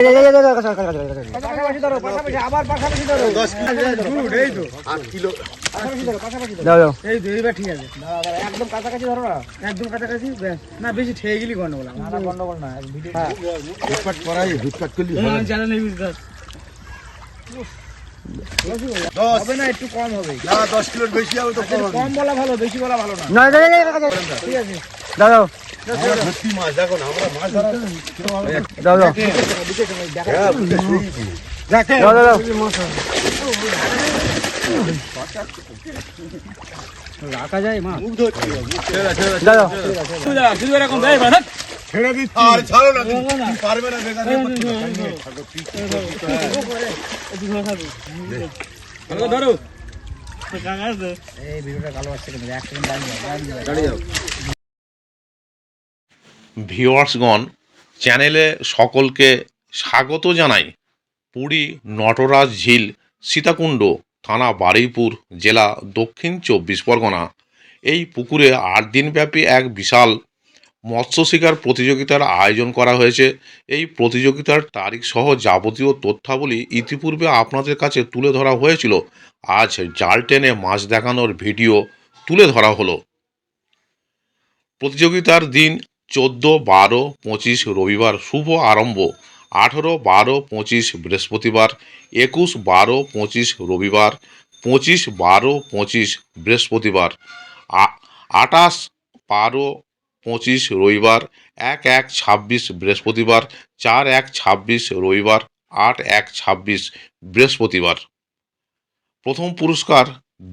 একদম কাছাকাছি ধরো না, একদম কাছাকাছি না, বেশি ঠেয়ে গেলি গন্ডগোল না, গন্ডগোল না। হবে না, একটু কম হবে না, 10 কিলোর বেশি হবে তো কম বলা ভালো, বেশি বলা ভালো না। ঠিক আছে দাদা, সত্যি মাছ দেখো না, আমরা মাছ ধরা দাদা রাখা যায় মা, দাদা শুধু এরকম দেয় ছেড়ে দিচ্ছি, আর ছাড়ো না, পারবে না, বেকার ধরো। ভিউয়ার্সগণ, চ্যানেলে সকলকে স্বাগত জানাই। পুরী নটরাজ ঝিল, সীতাকুণ্ড, থানা বারুইপুর, জেলা দক্ষিণ 24 পরগনা। এই পুকুরে 8 দিনব্যাপী এক বিশাল মৎস্য শিকার প্রতিযোগিতার আয়োজন করা হয়েছে। এই প্রতিযোগিতার তারিখ সহ যাবতীয় তথ্যাবলী ইতিপূর্বে আপনাদের কাছে তুলে ধরা হয়েছিল। আজ জাল টেনে মাছ দেখানোর ভিডিও তুলে ধরা হলো। প্রতিযোগিতার দিন 14, 12, 25 রবিবার শুভ আরম্ভ, 18, 12, 25 বৃহস্পতিবার, 21, 12, 25 রবিবার, 25, 12, 25 বৃহস্পতিবার, 28, 12, 25 রবিবার, 1, 1, 26 বৃহস্পতিবার, 4, 1, 26 রবিবার, 8, 1, 26 বৃহস্পতিবার। প্রথম পুরস্কার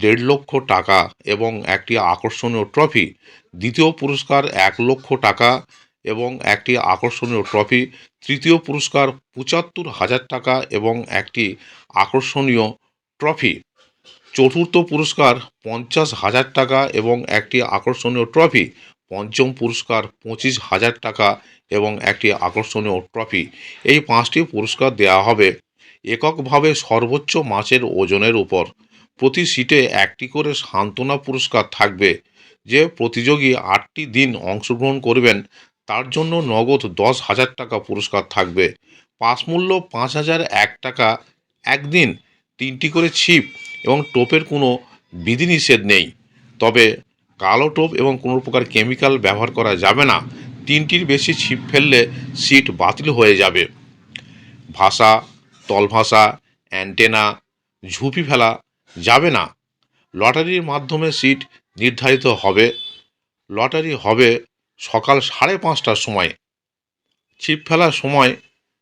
1.5 লক্ষ টাকা এবং একটি আকর্ষণীয় ট্রফি। দ্বিতীয় পুরস্কার 1 লক্ষ টাকা এবং একটি আকর্ষণীয় ট্রফি। তৃতীয় পুরস্কার 75,000 টাকা এবং একটি আকর্ষণীয় ট্রফি। চতুর্থ পুরস্কার 50,000 টাকা এবং একটি আকর্ষণীয় ট্রফি। পঞ্চম পুরস্কার 25,000 টাকা এবং একটি আকর্ষণীয় ট্রফি। এই 5টি পুরস্কার দেওয়া হবে এককভাবে সর্বোচ্চ মাছের ওজনের উপর। প্রতি সিটে একটি করে সান্ত্বনা পুরস্কার থাকবে। যে প্রতিযোগী 8টি দিন অংশগ্রহণ করবেন তার জন্য নগদ 10,000 টাকা পুরস্কার থাকবে। পাস মূল্য 5,001 টাকা একদিন। 3টি করে ছিপ এবং টোপের কোনো বিধিনিষেধ নেই, তবে কালো টোপ এবং কোনো প্রকার কেমিক্যাল ব্যবহার করা যাবে না। 3টির বেশি ছিপ ফেললে সিট বাতিল হয়ে যাবে। ভাষা, তলভাষা, অ্যান্টেনা, ঝুপি ফেলা যাবে না। লটারির মাধ্যমে সিট নির্ধারিত হবে। লটারি হবে সকাল 5:30টার সময়। ছিপ ফেলার সময়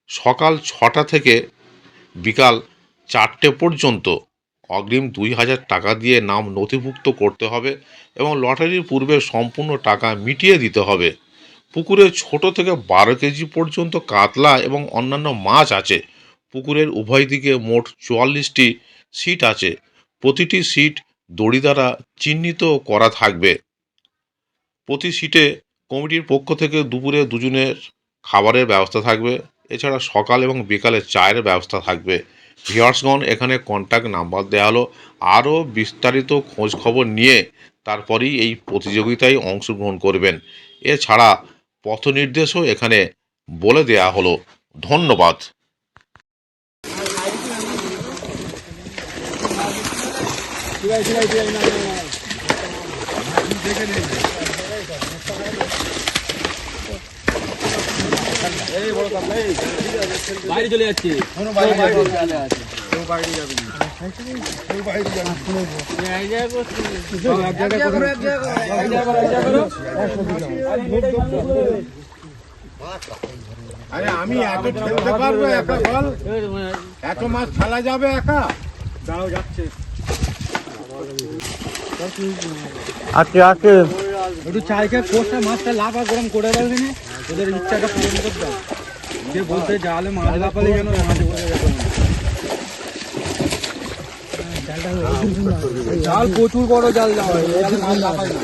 সকাল 6টা থেকে বিকাল 4টে পর্যন্ত। অগ্রিম 2,000 টাকা দিয়ে নাম নথিভুক্ত করতে হবে এবং লটারির পূর্বে সম্পূর্ণ টাকা মিটিয়ে দিতে হবে। পুকুরে ছোট থেকে 12 কেজি পর্যন্ত কাতলা এবং অন্যান্য মাছ আছে। পুকুরের উভয় দিকে মোট 44টি সিট আছে। প্রতিটি সিট দড়ি দ্বারা চিহ্নিত করা থাকবে। প্রতি সিটে কমিটির পক্ষ থেকে দুপুরে দুজনের খাবারের ব্যবস্থা থাকবে। এছাড়া সকাল এবং বিকালে চায়ের ব্যবস্থা থাকবে। ভিউয়ার্সগণ, এখানে কন্ট্যাক্ট নাম্বার দেওয়া হলো। আরও বিস্তারিত খোঁজ খবর নিয়ে তারপরেই এই প্রতিযোগিতায় অংশগ্রহণ করবেন। এছাড়া পথ নির্দেশও এখানে বলে দেওয়া হলো। ধন্যবাদ। বাইরে চলে যাচ্ছি, আরে আমি এত ঠেলতে পারবো একা? বল, এত মাছ ফেলা যাবে একা? দাও যাচ্ছে। আজকে আজকে একটু চাই খেয়ে কোষটা মাছটা লাফা গরম করে দেবে না, ওদের ইচ্ছাটা পূরণ করতে দাও। যে বলতে জালে মাছ লাফালে যেন মাছ বলে যেত না। জাল প্রচুর বড় জাল দেওয়া হয়, মাছ লাফায় না,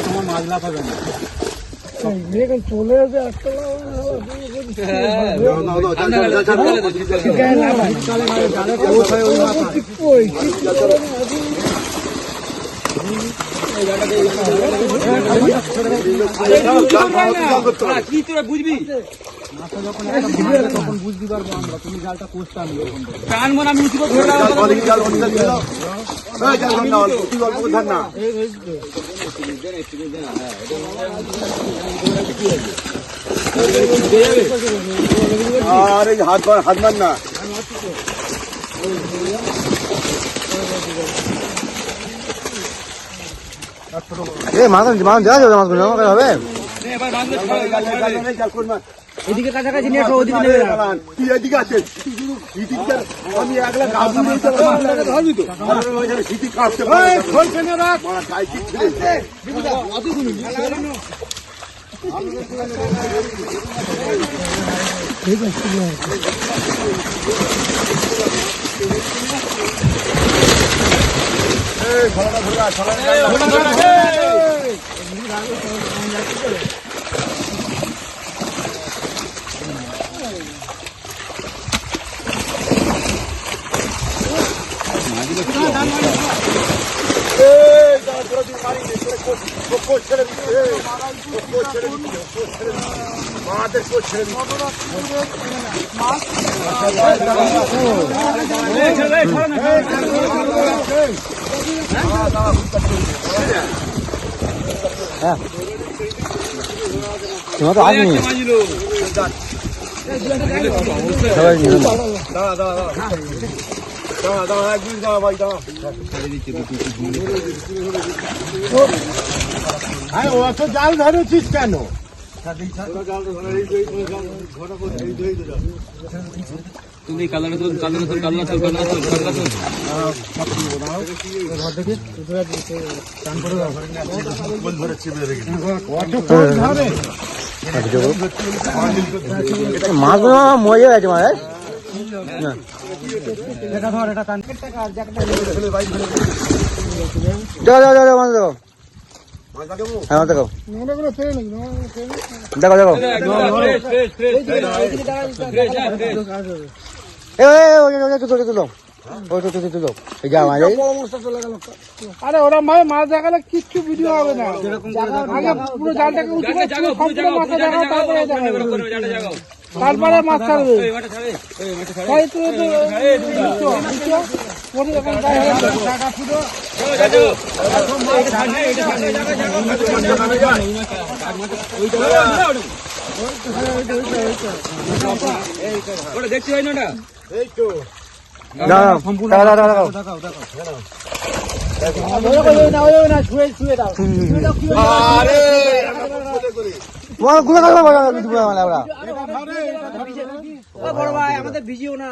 তোমার মাছ লাফাবে না। চলে আসবে একটা কি তোরা বুঝবি তখন বুঝতে পারবো আমরা তুমি জালটা কোষটা আমি টানবো না আমি উঁচু করে ধরে রাখবো। আর এই হাত মার না মাছ দেওয়া যাবে মাছগুলো আমাকে হবে এদিকে কাছাকাছি নিয়ে আসো, ওদিকে নেবে না। তুই এদিকে আছে আমি একলা গাছ ধরবি তো সিটি কাটতে তোমার তো আসেনি সবাই অত জাল ধরেছিস কেন তুমি কালারে তুল, কালারে তুল, কালারে তুল, কালারে তুল, কালারে তুল। মাছগুলো মজা আছে মাছ দেখো মাছ দেখো হ্যাঁ মাছ দেখো দেখো দেখো আরে ওরা মাছ দেখালে কিচ্ছু ভিডিও হবে না আগে পুরো জালটাকে উঁচু করে সম্পূর্ণ মাথা দেখাও তারপরে মাছ ছাড়বে তাই তো দেখছি হয় না এই তো আমাদের ভিজিও না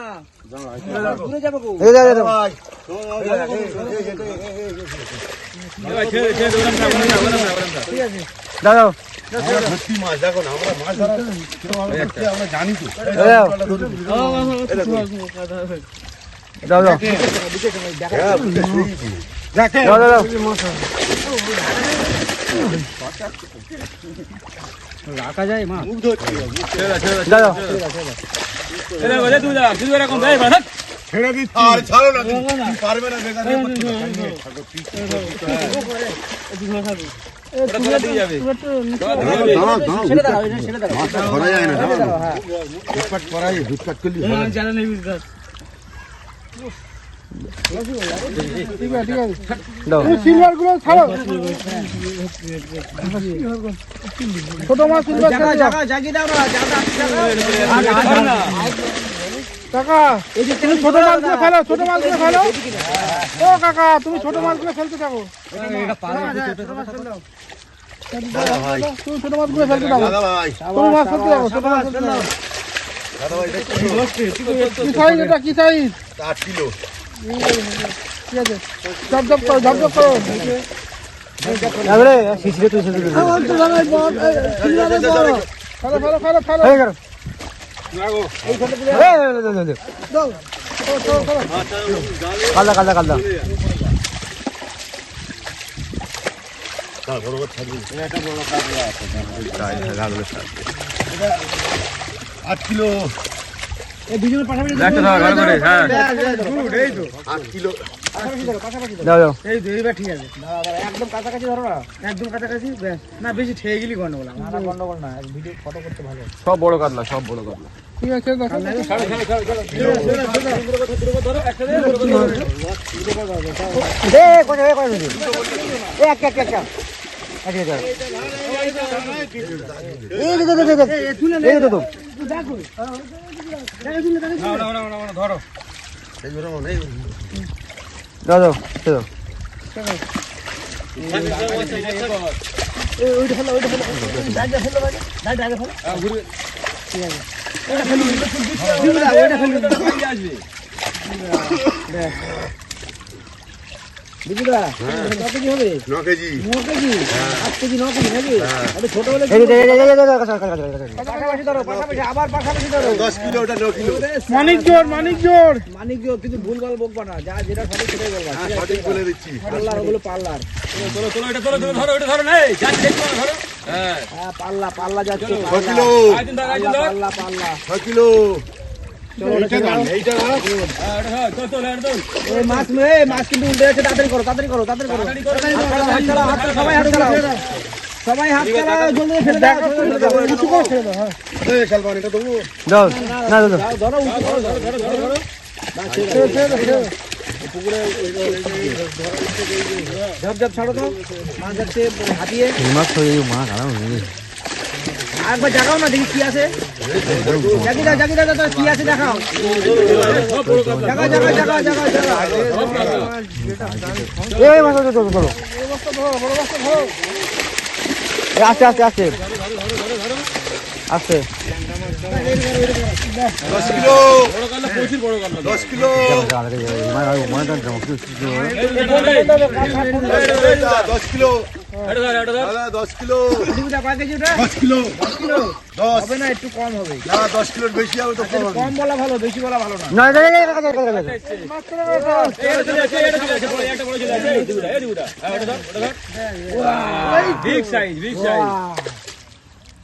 দাদা মাছ দেখো না আমরা মাছ ধরা আমরা জানি তো দাদা রাখা যায় মা দাদা ছেড়ে দিচ্ছি আর ছাড়ো না পারবে না বেকার ধরা যায় না হুটপাট করাই হুটপাট করলি সিলভার গুলো ছাড়ো ছোট মাছ কাকা তুমি ছোট মাছগুলো ফেলো ছোট মাছগুলো ফেলো ও কাকা তুমি ছোট মাছগুলো ফেলতে থাকো তুমি ছোট মাছগুলো ফেলতে থাকো তুমি মাছ ফেলতে থাকো ছোট মাছ ফেলতে থাকো কি সাইজ এটা কি সাইজ 8 কিলো ঠিক আছে ঝপঝপ করো ঝপঝপ করো কালদা কালদা কালদা 8 কিলো এই দুজনের পাশাপাশি 8 কিলো দাও দাও এই দুইবার ঠিক আছে একদম কাছাকাছি ধরো না একদম কাছাকাছি ব্যাস না বেশি ঠেয়ে গেলি গন্ডগোল না গন্ডগোল না ভিডিও ফটো করতে ভালো সব বড় কাতলা সব বড় কাতলা ঠিক আছে ধরো দাও দাও মানিক জোর কিন্তু ভুলভাল বকবা না যা যেটা সঠিক সেটাই বলবা পাল্লার ওগুলো পাল্লার পাল্লা যাচ্ছে পাল্লা মাছ কিন্তু উল্টে যাচ্ছে তাড়াতাড়ি করো সবাই হাত চালাও জলদি ফেলে দাও উঁচু করে ছেড়ে দাও দাও না দাও ধরো উঁচু করো ধরো পুকুরে ঝপ ছাড়ো তো মাছ যাচ্ছে হাতিয়ে মাছ হয়ে মা খারাপ একবার জাগাও না দেখি কি আছে জাগি দাও কি আছে দেখাও জাগা এই মাছ ধরো আস্তে আস্তে 10 kilo 10 kilo 10 kilo 10 kilo 10 kilo 10 হবে না একটু কম হবে না 10 কিলোর বেশি হবে তো কম বলা ভালো বেশি বলা ভালো না না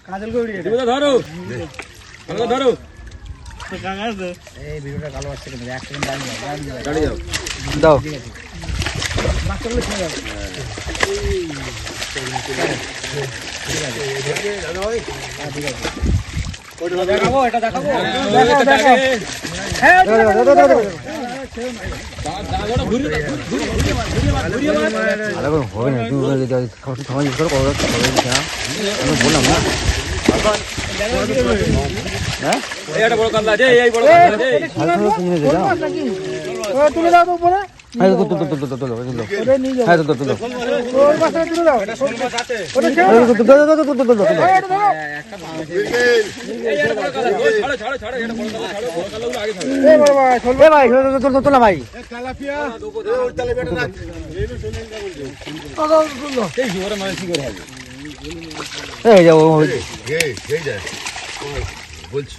কাজল গৌড়ি ধরো এই ভিডিওটা ভালো আসছে কিন্তু এক সেকেন্ড দাঁড়িয়ে যাও দাও মাছগুলো ছেড়ে দাও দেখাবো এটা দেখাবো হ্যাঁ হবে না সময় ইউজ করো বললাম না হ্যাঁ বড় কাতলা আছে এই বড় কাতলা আছে তুলে দাও তো বলে ভাই বলছি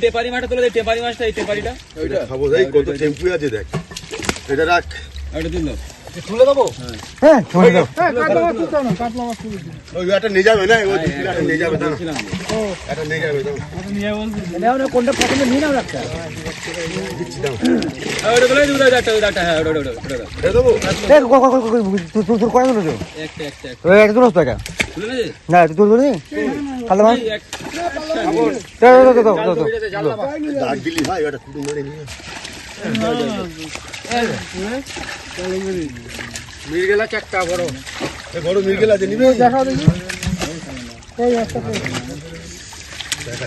টেপারি মাছটা তোলে টেপারি মাছটা এই টেপারিটা খাবো দেখ কত টেম্পু আছে দেখ এটা রাখ এটা দিল তুলে দেবো হ্যাঁ ওই একটা নিয়ে যাবে না ওই একটা নিয়ে যাবে না এটা নিয়ে যাবে দাও কোনটা প্রথমে নিয়ে নাও একটা দিচ্ছি দাও ওটা বলে দিও দাটা হ্যাঁ ওটা দে দেবো তোর কয় হলো একটা একটা দূরস্থ এটা তুলে না না তুই তুলবি কালো মাছ দাগ দিলি ভাই ওটা কুটুম মেরে নিয়ে মির্গেলা চারটা বড় বড় মির্গেল আছে নিবি দেখাও দেখি এই একটা দেখা